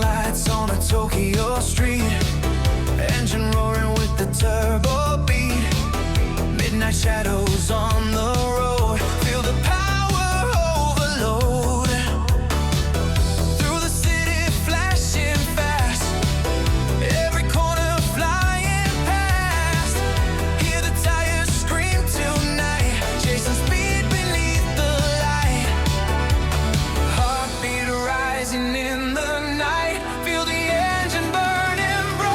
lights on a Tokyo street, engine roaring with the turbo beat. Midnight shadows on the road, feel the power overload. Through the city flashing fast, every corner flying past. Hear the tires scream tonight, chasing speed beneath the light. Heartbeat rising in the night, feel the engine burning bright.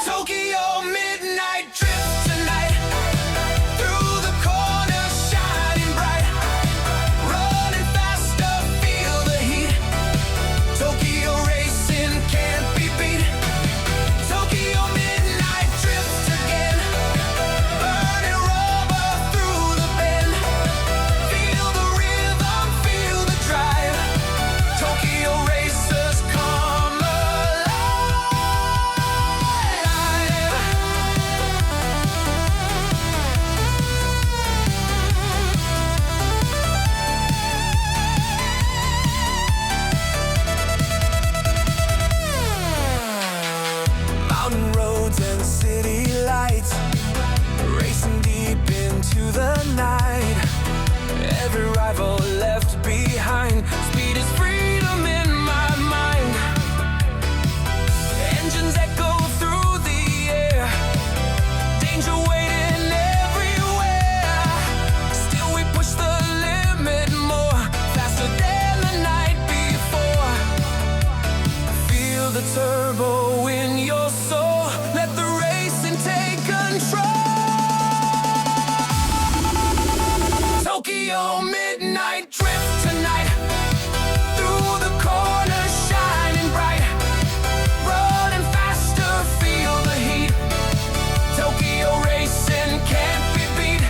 Tokyo midnight drift tonight, through the corner shining bright. Running faster, feel the heat. Tokyo racing can't be beat. Tokyo midnight drift again, burning rubber through the bend. Feel the rhythm, feel the drive. Tokyo racers come alive. Mountain roads and city lights, racing deep into the night. Every rival left behind, speed is freedom in my mind. Engines echo through the air, danger waiting everywhere. Still we push the limit more, faster than the night before. Feel the turbo in your soul, let the racing take control. Tokyo midnight drift tonight, through the corner shining bright. Running faster, feel the heat. Tokyo racing can't be beat.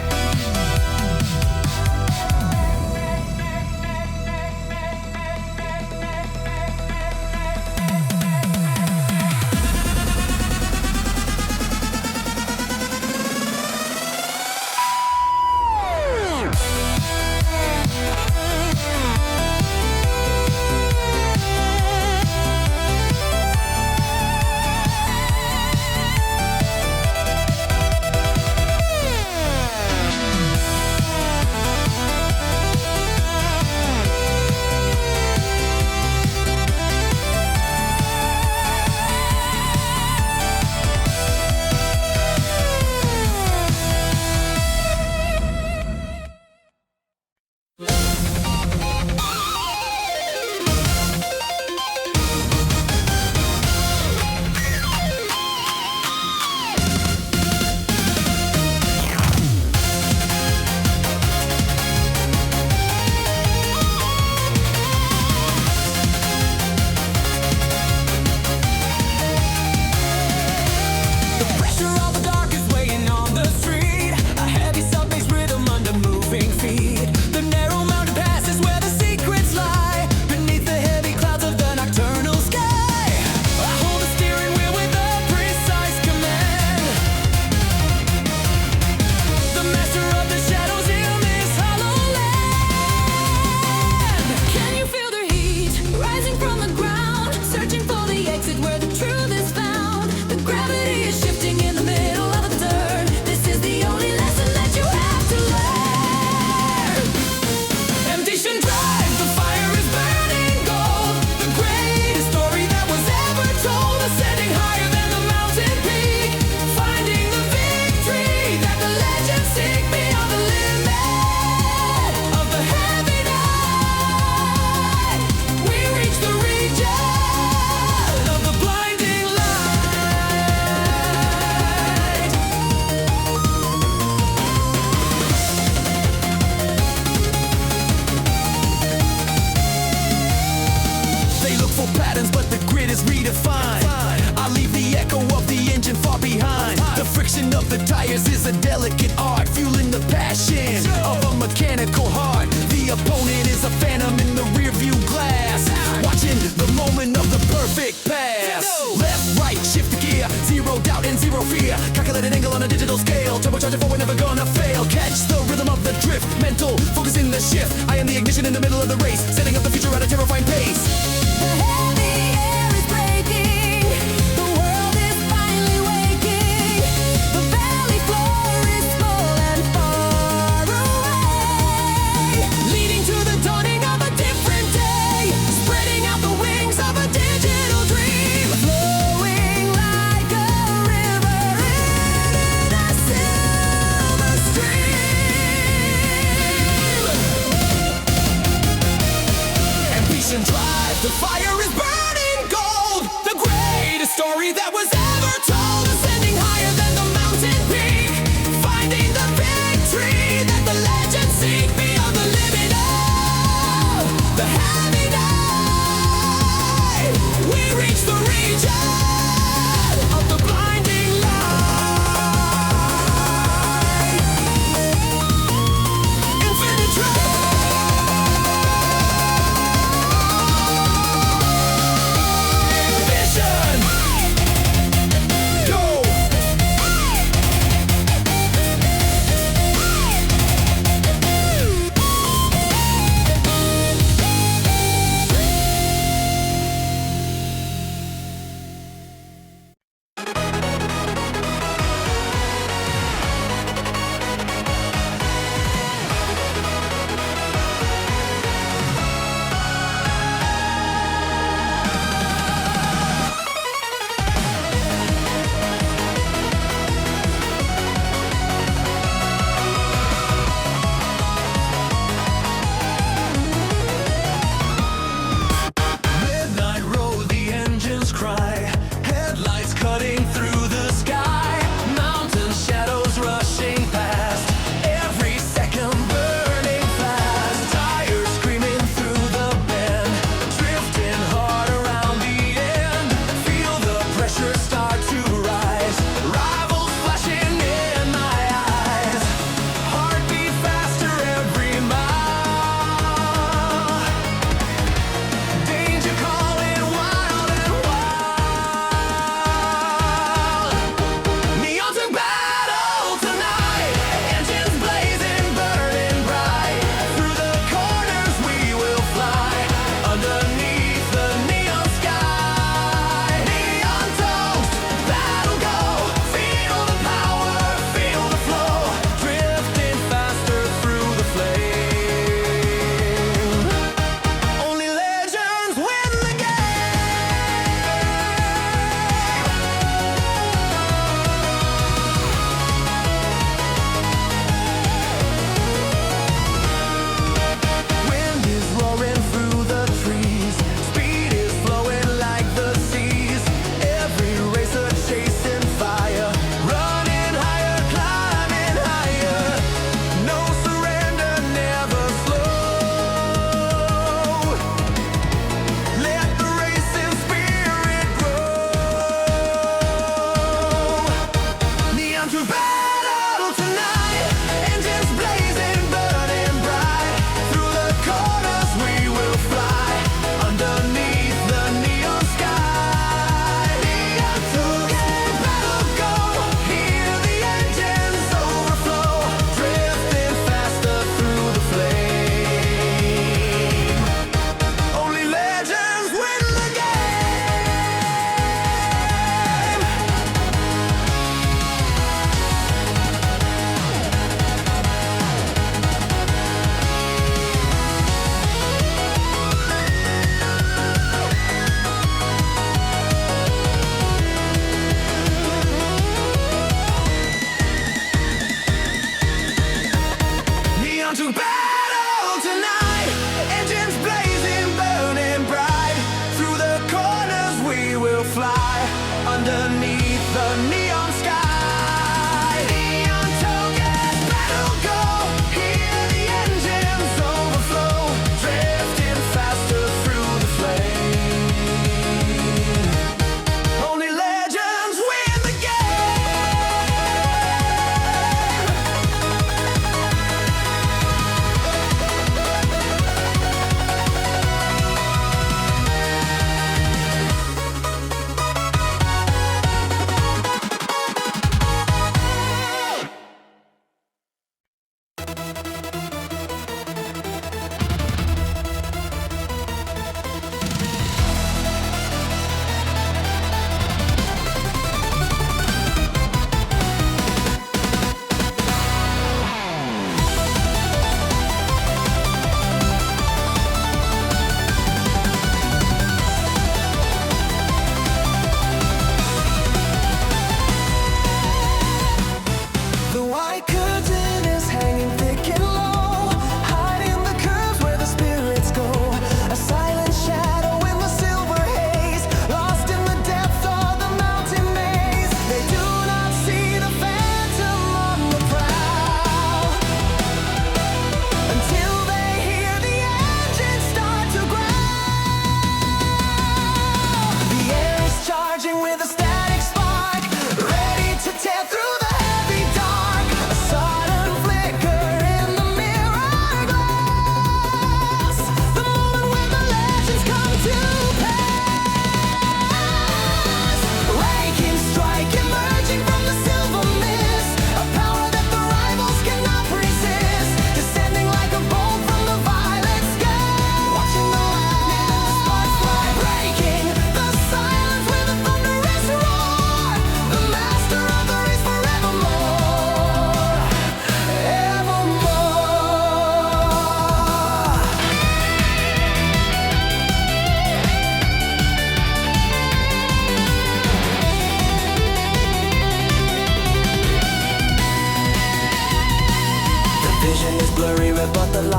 The pressure of the dark is weighing on the street, a heavy sub-bass rhythm under moving feet. The narrow mountain pass is where the secrets lie, beneath the heavy clouds of the nocturnal sky. I hold the steering wheel with a precise command, the master of the shadows in this hollow land. Can you feel the heat rising from the ground, searching for the exit where the truth is found? The gravity is shifting in the middle of the turn. This is the only lesson that you have to learn. Temptation drives, the fire is burning gold. The greatest story that was ever told. Ascending higher than the mountain peak, finding the victory that the legends seek. Beyond the limit of the heavy night, we reach the region of the blinding light. They look for patterns, but the grid is redefined. I leave the echo of the engine far behind. The friction of the tires is a delicate art, fueling the passion of a mechanical heart. The opponent is a phantom in the rear view glass, watching the moment of the perfect pass. Left, right, shift the gear, zero doubt and zero fear. Calculated angle on a digital scale, turbocharger for we're never gonna fail. Catch the rhythm of the drift, mental focus in the shift. I am the ignition in the middle of the race, setting up the future at a terror Determination, drive, the fire is burning gold. The greatest story that was ever told, ascending higher than the mountain peak, finding the victory that the legends seek beyond the limit of the heavy night. We reach the region of the blinding light. Infinite drive.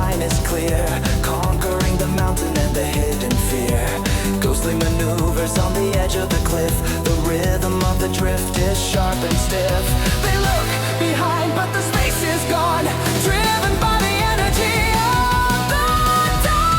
line is clear, conquering the mountain and the hidden fear. Ghostly maneuvers on the edge of the cliff. The rhythm of the drift is sharp and stiff. They look behind, but the space is gone, driven by the energy of the dawn.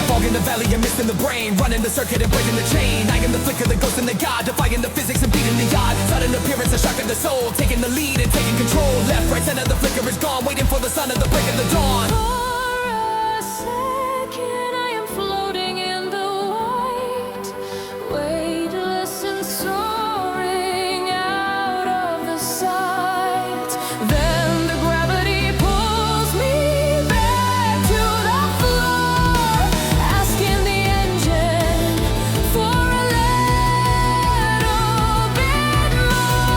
Fog in the valley and mist in the brain, running the circuit and breaking the chain. I am the flicker, the ghost and the god, defying the physics and beating the odds. Sudden appearance, a shock of the soul, taking the lead and taking control. Left, right, center, the flicker is gone, waiting for the sun of the break of the dawn. For a second, I am floating in the white, weightless and soaring out of the sight. Then the gravity pulls me back to the floor, asking the engine for a little bit more.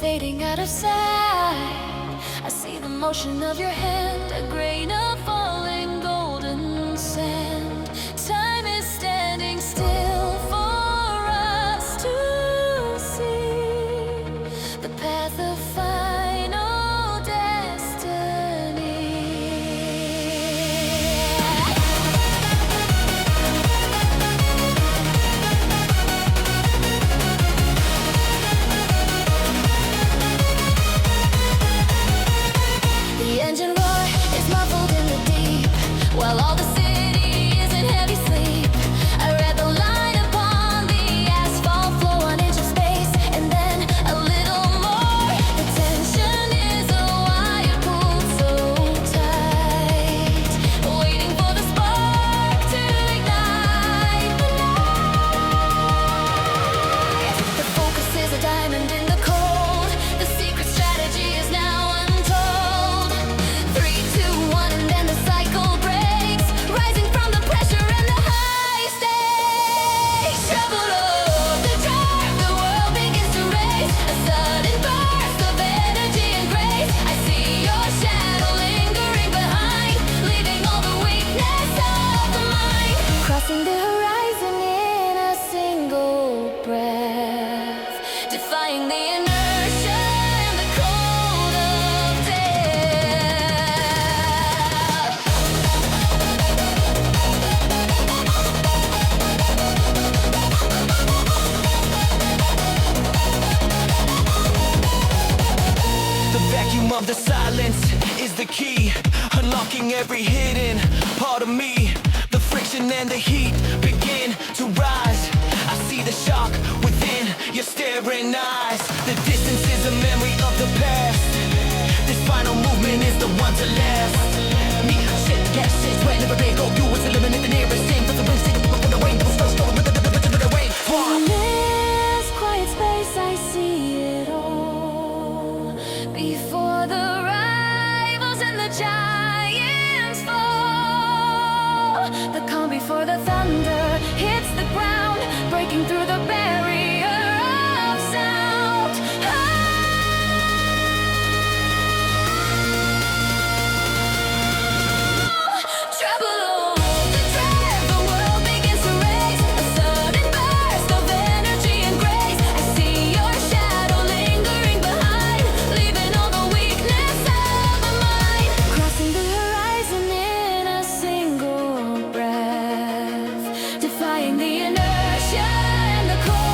fading out of sight. I see the motion of your hand, a grain of falling golden sand. Time is standing still for us to see the path of final destiny. The engine roar is muffled in the deep, while all the city is in heavy sleep. I read the line upon the asphalt floor, 1 inch of space, and then a little more. The tension is a wire pulled so tight, waiting for the spark to ignite the night. The focus is a diamond in the cold. The secret strategy is now untold. 3, 2, 1, and then the cycle breaks, rising from the pressure and the high stakes. Trouble of the drive, the world begins to race. A sudden burst of energy and grace. I see your shadow lingering behind, leaving all the weakness of the mind. Crossing the horizon in a single breath, defying the inertia and the cold of death. The vacuum of the silence is the key, unlocking every hidden part of me. The friction and the heat begin to rise. I see the shock within your staring eyes. The distance is a memory of the past. This final movement is the one to last. Me, shit, yes, shit, whenever they go, you was eliminate the nearest thing. Cause the wind singing before the rain, was first going with the rain. In this quiet space, I see it all. Before the rivals and the giants fall, the calm before the thunder hits the ground, breaking through the barrier of sound. Trouble of the drive, the world begins to race. A sudden burst of energy and grace. I see your shadow lingering behind, leaving all the weakness of the mind. Crossing the horizon in a single breath, defying the inertia and the cold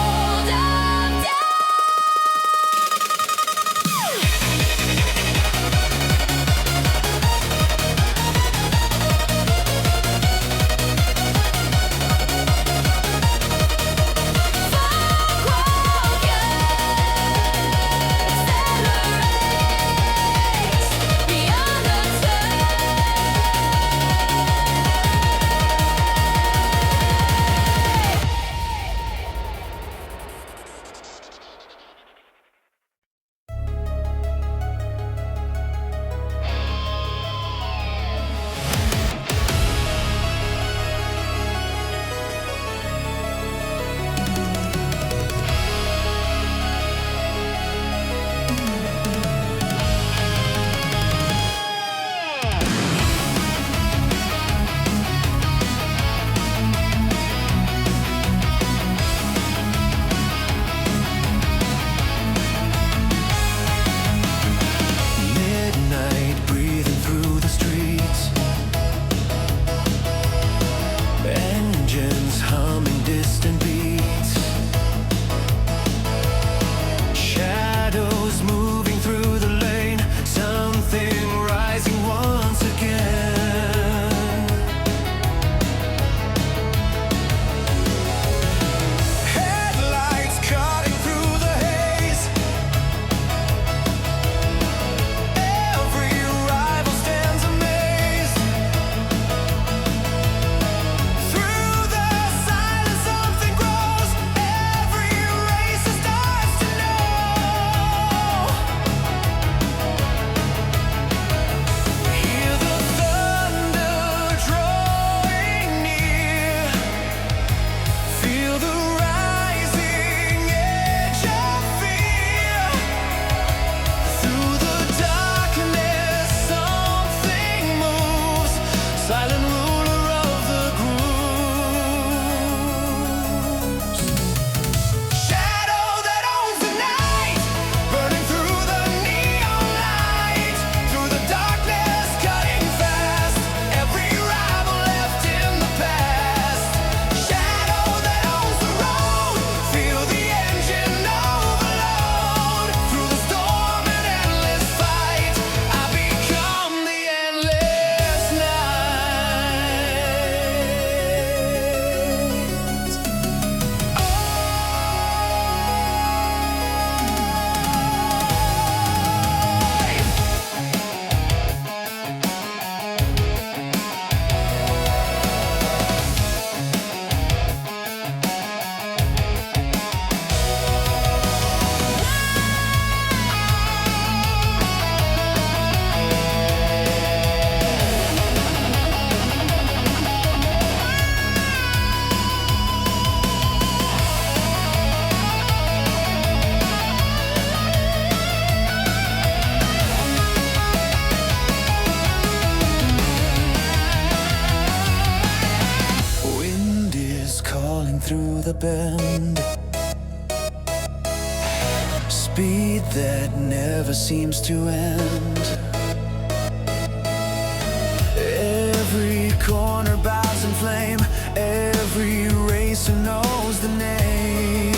bend. Speed that never seems to end. Every corner bows in flame. Every racer knows the name.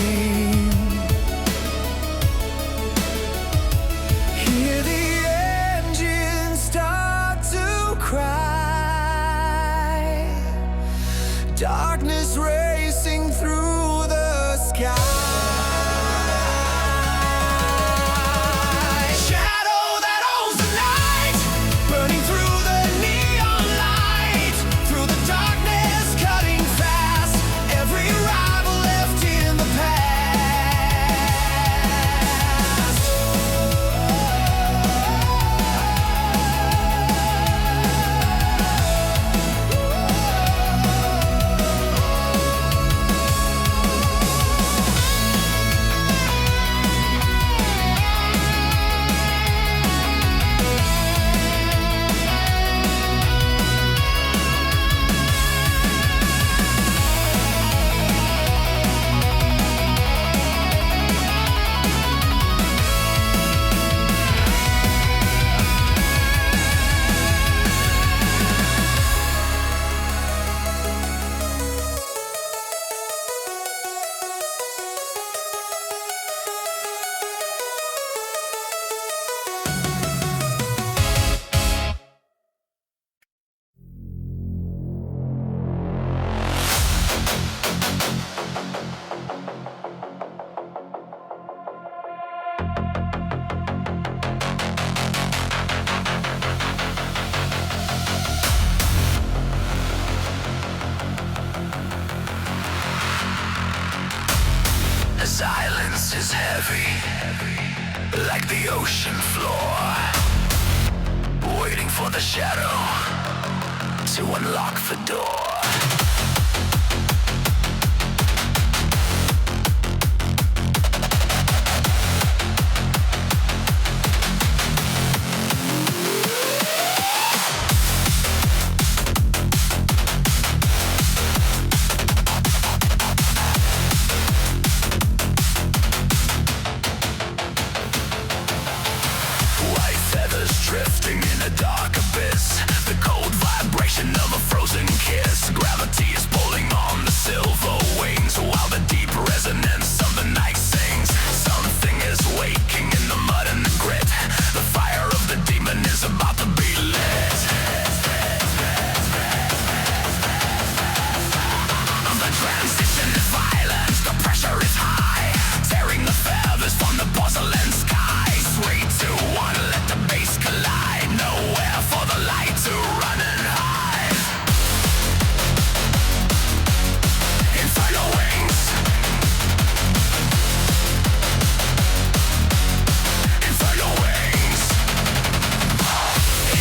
Hear the engine start to cry. Darkness racing through the sky. Silence is heavy, like the ocean floor, waiting for the shadow to unlock the door. Drifting in a dark abyss, the cold vibration of a frozen kiss. Gravity is pulling on the silver wings, while the deep resonance of the night sings. Something is waking in the mud and the grit. The fire of the demon is about to be lit. The transition is violent, the pressure is high, tearing the feathers from the porcelain sky. 3, 2, 1, let the bass collide. Nowhere for the light to run and hide. Inferno wings. Inferno wings.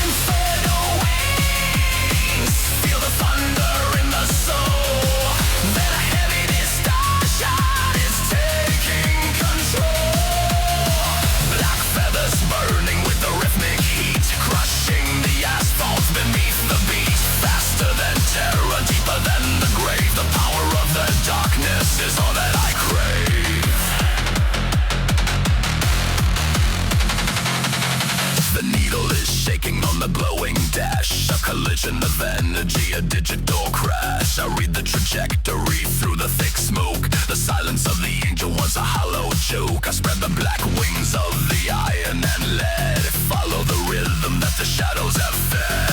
Inferno wings. Feel the thunder in the soul. Then a heavy distortion is taking control. Black feathers burning with the rhythmic heat, crushing the asphalt beneath the beat. Faster than terror, deeper than the grave. The power of the darkness is all that I crave. The needle is shaking on the glowing dash, a collision of energy, a digital crash. I read the trajectory through the thick smoke. The silence of the angel was a hollow joke. I spread the black wings of the iron and lead. Follow the rhythm that the shadows have fed.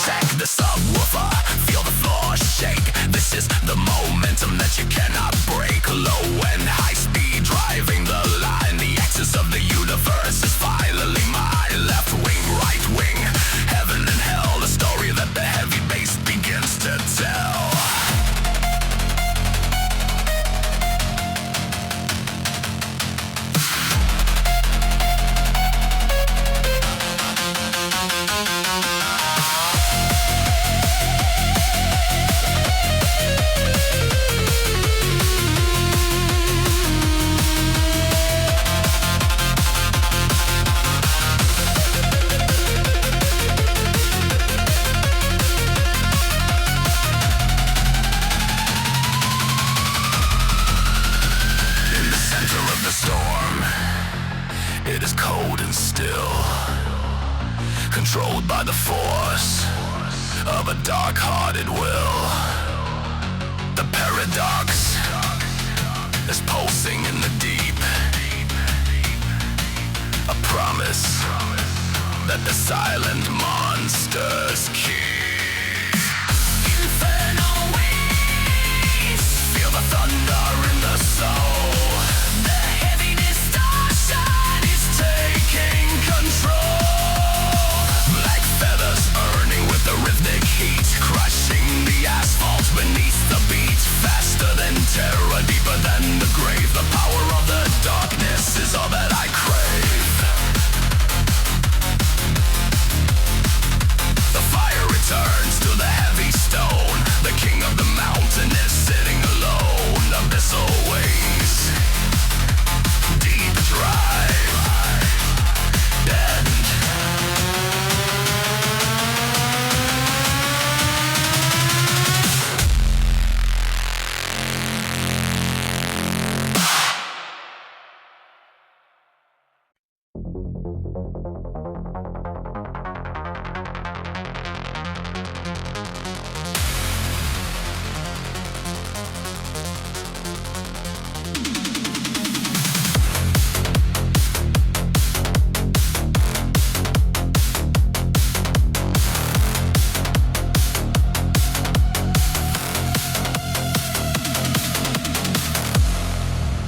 Check the subwoofer, feel the floor shake. This is the momentum that you cannot break. Low and high speed driving the line. The axis of the universe is finally mine. Left wing, right wing, heaven and hell. The story that the heavy bass begins to tell. It is cold and still, controlled by the force of a dark-hearted will. The paradox is pulsing in the deep, a promise that the silent monsters keep. Infernal waves, feel the thunder in the soul. The heavy distortion is taking control. Black feathers burning with the rhythmic heat, crushing the asphalt beneath the beat. Faster than terror, deeper than the grave. The power of the darkness is all that I crave. The fire returns to the heavy stone. The king of the mountain is sitting alone. Abyssal waves, deep dry, dead.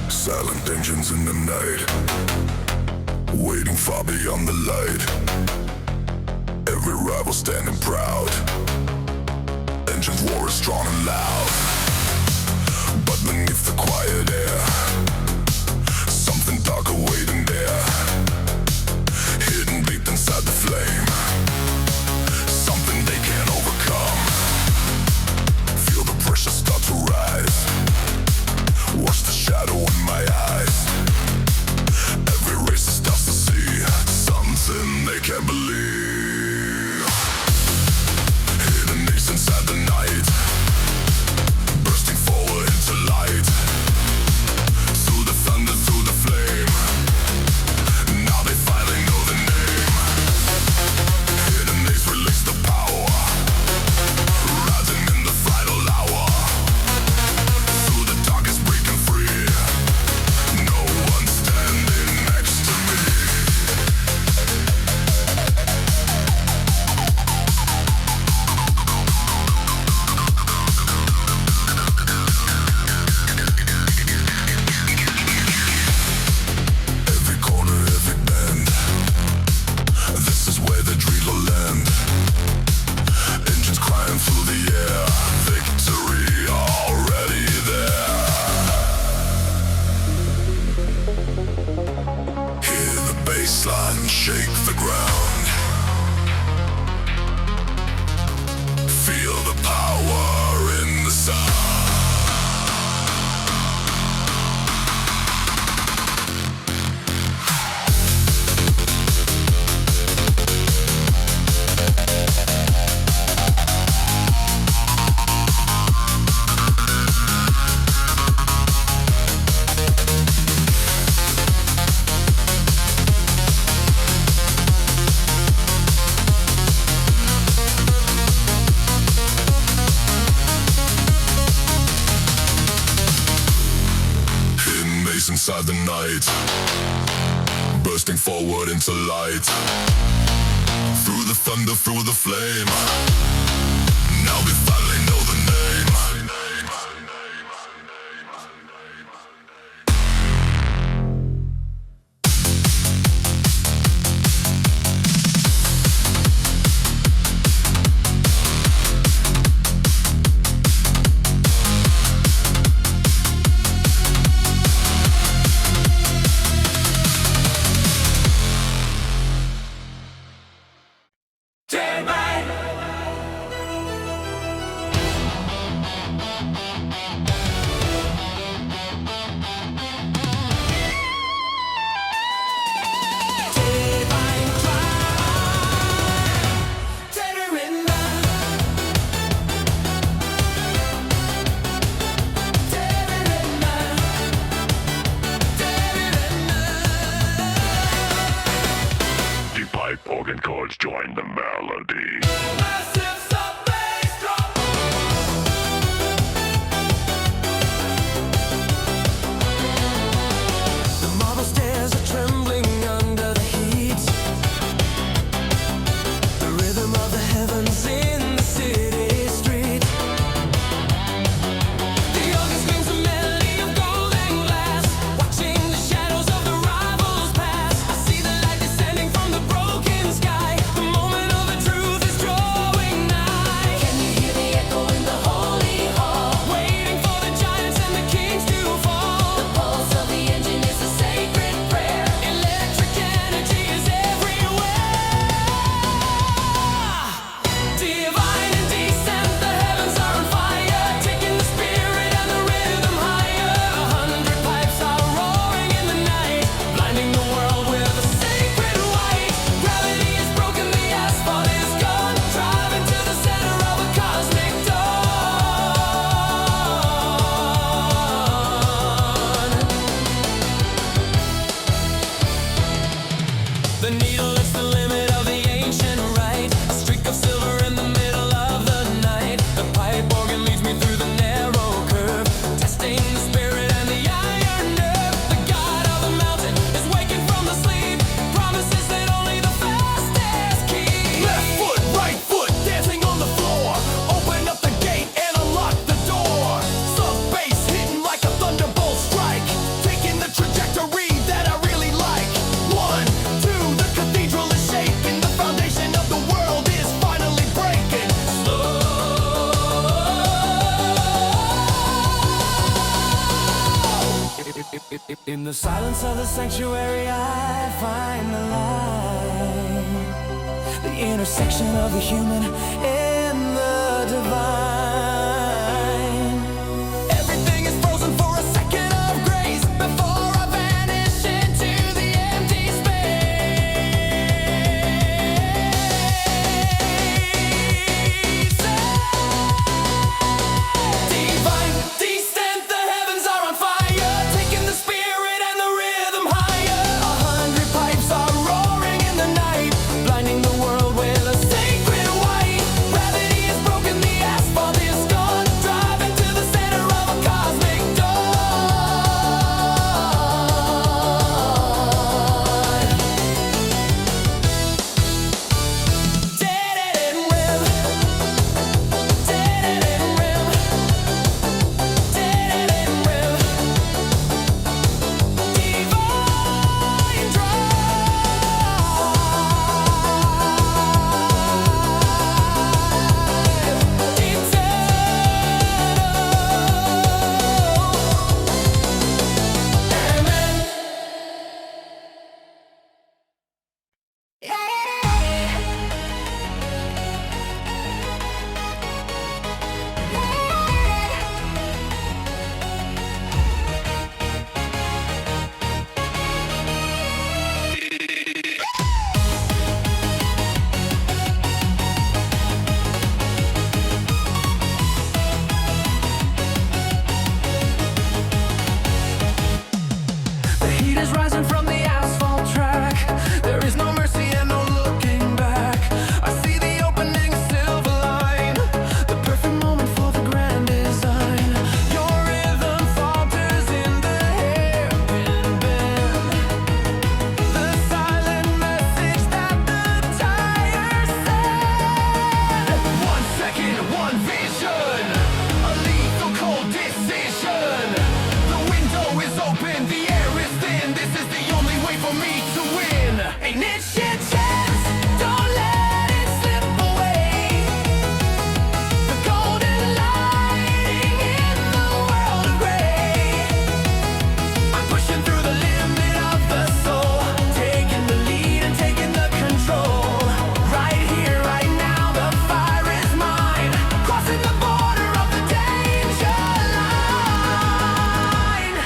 Silent engines in the night, waiting far beyond the light. Every rival standing proud, engines roar is strong and loud. But beneath the quiet air, something darker waiting there, hidden deep inside the flame, something they can't overcome. Feel the pressure start to rise, watch the shadow in my eyes. Every racer starts to see something they can't believe. Hidden ace inside the night, bursting forward into light. Through the thunder, through the flame, now they finally know the name. Hidden ace release the power, rising in the final hour. Through the darkest breaking free, no one standing next to me. Every corner, every bend, this is where the dream will end. Engines crying through the air, victory already there. Hear the bassline shake the ground, feel the power in the sound. Hidden bass inside the night, bursting forward into light. Through the thunder, through the flame, now we finally know the name. broken chords join the melody. Massive sub bass drop. The marble stairs are trembling under the heat. The rhythm of the heavens in the city street. The organ screams a melody of golden glass, watching the shadows of the rivals pass. I see the light descending from the broken sky. The moment of the truth is drawing nigh. Can you hear the echo in the holy hall? Waiting for the giants and the kings to fall. The pulse of the engine is a sacred prayer. Electric energy is everywhere. Divine and decent, the heavens are on fire, taking the spirit and the rhythm higher. 100 pipes are roaring in the night, blinding the world with a sacred light. Gravity is broken, the asphalt is gone, driving to the center of a cosmic dawn. The needle is the limit of the ancient rite, a streak of silver in the middle of the night. The pipe organ leads me through the narrow curve, testing the spirit and the iron nerve. The god of the mountain is waking from the sleep, promises that only the fastest keep. Left foot, right foot, dancing on the floor. Open up the gate and unlock the door. Sub bass hitting like a thunderbolt strike, taking the trajectory that I really like. 1, 2, the cathedral is shaking. The foundation of the world is finally breaking. In the silence of the sanctuary, I find the light, the intersection of the human and the divine. Everything is frozen for a second of grace before I vanish into the empty space. Divine, descent, the heavens are on fire, taking the spirit and the rhythm higher. 100 pipes are roaring in the night, blinding the world with a sacred white. Gravity is broken, the asphalt is gone, driving to the center of a cosmic dawn. Dead and rim, dead and rim, dead and rim. Divine drive, eternal. Amen. The heat is rising from the asphalt track. There is no mercy and no looking back. I see the opening silver line, the perfect moment for the grand design. Your rhythm falters in the hairpin bend, the silent message that the tires send. 1 second, 1 vision, a lethal cold decision. The window is open, the air is thin. This is the only way for me to win. Ain't it shit chance? Don't let it slip away. The golden lighting in the world of gray. I'm pushing through the limit of the soul, taking the lead and taking the control. Right here, right now, the fire is mine, crossing the border of the danger line.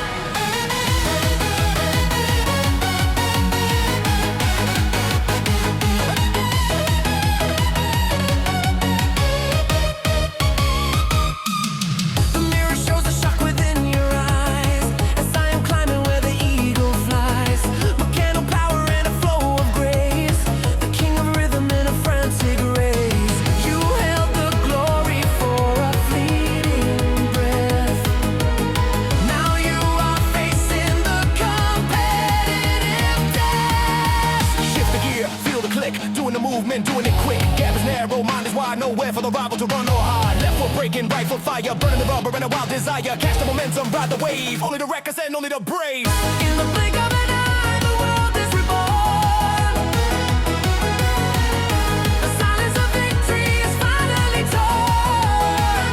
and doing it quick. Gap is narrow, mind is wide, nowhere for the rival to run or hide. Left foot breaking, right foot fire, burning the rubber and a wild desire. Catch the momentum, ride the wave. Only the reckless and only the brave. In the blink of an eye, the world is reborn. The silence of victory is finally torn.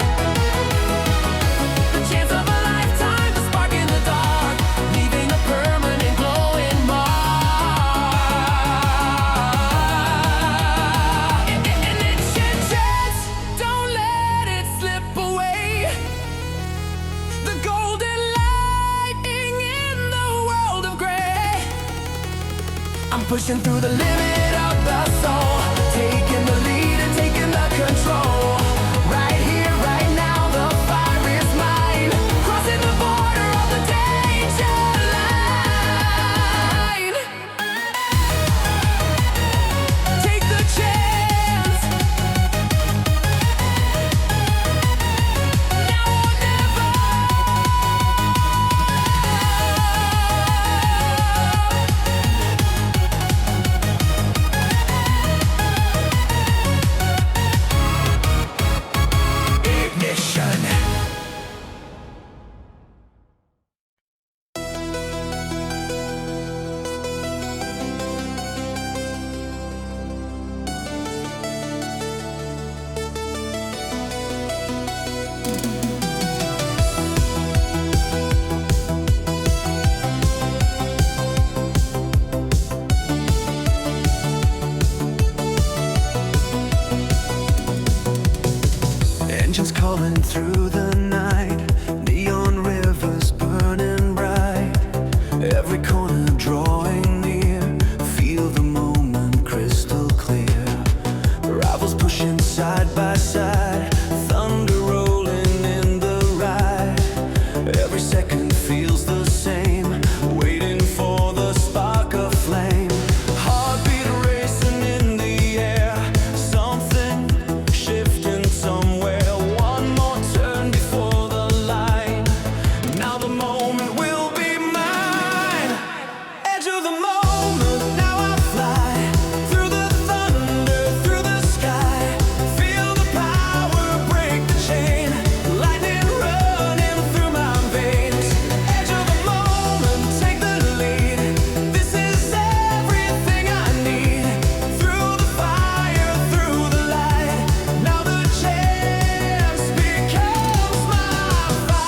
The chance of a lifetime, the spark in the dark, leaving a permanent glowing mark. And it's your chance, don't let it slip away. The golden lighting in the world of gray. I'm pushing through the limit of the soul, taking the lead and taking the control. Right here, right now, the fire is mine. Crossing the border of the danger line. Take the chance. Now or never. Ignition. Engines calling through the night, neon rivers burning bright. Every corner drawing near, feel the moment crystal clear. Rivals pushing side by side, thunder rolling in the ride. Every second feels the same, waiting for the spark of flame. Heartbeat racing in the air, something shifting somewhere. One more turn before the line. Now the moment will be mine. Edge of the moment, now I fly through the thunder, through the sky. Feel the power break the chain, lightning running through my veins. Edge of the moment, take the lead. This is everything I need. Through the fire, through the light. Now the chance becomes my fight.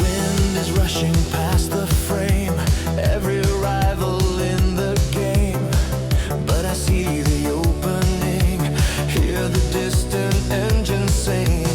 Wind is rushing past the frame, every rival in the game. But I see the opening, hear the distant engine sing.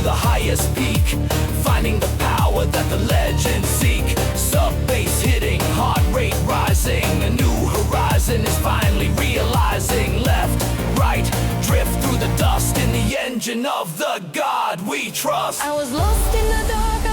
the highest peak, finding the power that the legends seek. Sub bass hitting, heart rate rising, a new horizon is finally realizing. Left, right, drift through the dust in the engine of the God we trust. I was lost in the dark